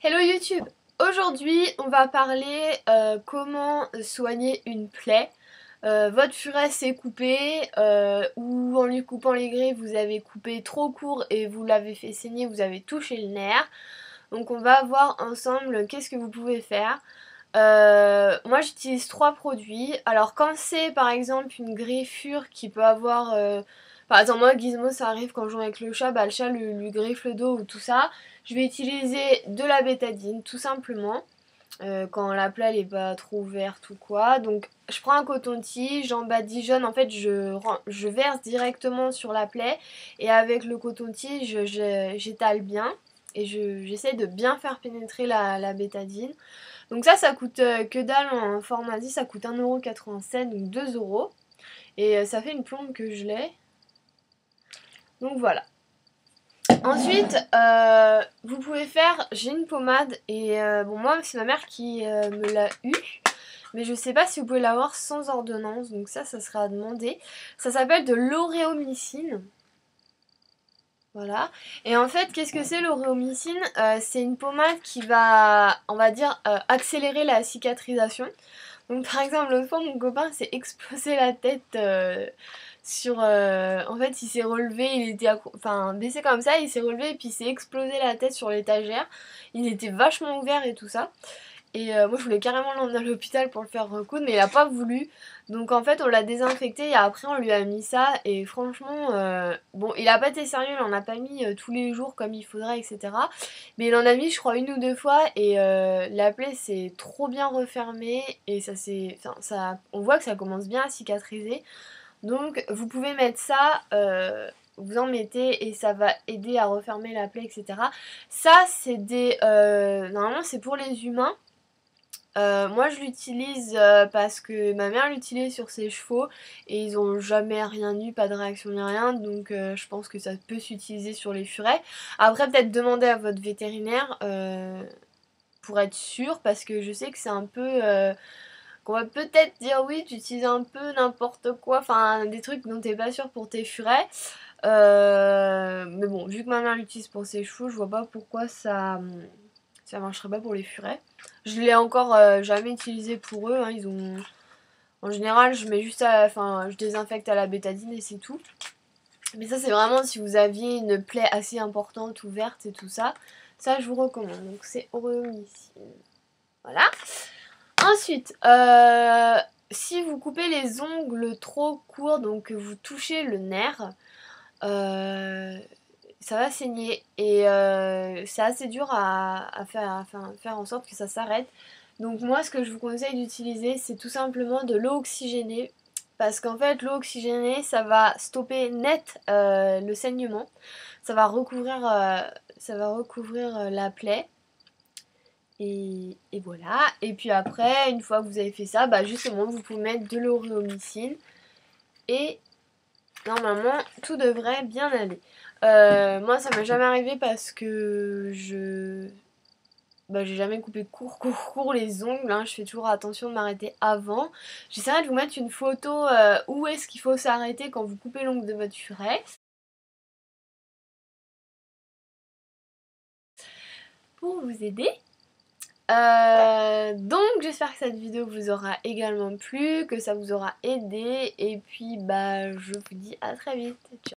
Hello YouTube! Aujourd'hui on va parler comment soigner une plaie. Votre furet s'est coupé ou en lui coupant les griffes vous avez coupé trop court et vous l'avez fait saigner, vous avez touché le nerf. Donc on va voir ensemble qu'est-ce que vous pouvez faire. Moi j'utilise 3 produits. Alors quand c'est par exemple une griffure qui peut avoir... par exemple moi Gizmo ça arrive quand je joue avec le chat, bah, le chat lui griffe le dos ou tout ça. Je vais utiliser de la bétadine tout simplement. Quand la plaie n'est pas trop ouverte ou quoi. Donc je prends un coton-tige, j'en badigeonne, en fait je verse directement sur la plaie et avec le coton-tige j'étale bien et j'essaie de bien faire pénétrer la bétadine. Donc ça coûte que dalle en format 10, ça coûte 1,87 €, donc 2 €. Et ça fait une plombe que je l'ai. Donc voilà. Ensuite, vous pouvez faire, j'ai une pommade et bon moi c'est ma mère qui me l'a eu, mais je sais pas si vous pouvez l'avoir sans ordonnance, donc ça sera à demander. Ça s'appelle de l'auréomycine. Voilà. Et en fait, qu'est-ce que c'est l'auréomycine? C'est une pommade qui va, on va dire, accélérer la cicatrisation. Donc par exemple, l'autre fois, mon copain s'est explosé la tête sur... en fait, il s'est relevé, il était baissé comme ça, il s'est relevé et puis il s'est explosé la tête sur l'étagère. Il était vachement ouvert et tout ça. Et moi je voulais carrément l'emmener à l'hôpital pour le faire recoudre, mais il a pas voulu. Donc en fait on l'a désinfecté et après on lui a mis ça. Et franchement, bon il a pas été sérieux, il en a pas mis tous les jours comme il faudrait, etc. Mais il en a mis je crois 1 ou 2 fois et la plaie s'est trop bien refermée. Et on voit que ça commence bien à cicatriser. Donc vous pouvez mettre ça... vous en mettez et ça va aider à refermer la plaie, etc. Ça c'est des... normalement c'est pour les humains. Moi je l'utilise parce que ma mère l'utilise sur ses chevaux et ils ont jamais rien eu, pas de réaction ni rien, donc je pense que ça peut s'utiliser sur les furets. Après peut-être demander à votre vétérinaire pour être sûr, parce que je sais que c'est un peu... qu'on va peut-être dire oui tu utilises un peu n'importe quoi, enfin des trucs dont t'es pas sûr pour tes furets. Mais bon, vu que ma mère l'utilise pour ses chevaux, je vois pas pourquoi ça marcherait pas pour les furets. Je l'ai encore jamais utilisé pour eux, hein. Ils ont... En général, je mets juste je désinfecte à la bétadine et c'est tout. Mais ça, c'est vraiment si vous aviez une plaie assez importante, ouverte et tout ça. Ça, je vous recommande. Donc, c'est auréomycine. Voilà. Ensuite, si vous coupez les ongles trop courts, donc que vous touchez le nerf, ça va saigner et c'est assez dur à faire en sorte que ça s'arrête. Donc moi ce que je vous conseille d'utiliser c'est tout simplement de l'eau oxygénée, parce qu'en fait l'eau oxygénée ça va stopper net le saignement, ça va recouvrir la plaie et voilà. Et puis après une fois que vous avez fait ça, bah justement vous pouvez mettre de l'auréomycine et normalement tout devrait bien aller. Moi ça m'est jamais arrivé parce que j'ai jamais coupé court les ongles, hein. Je fais toujours attention de m'arrêter avant. J'essaierai de vous mettre une photo où est-ce qu'il faut s'arrêter quand vous coupez l'ongle de votre furet, pour vous aider. Donc j'espère que cette vidéo vous aura également plu, que ça vous aura aidé, et puis bah je vous dis à très vite. Ciao.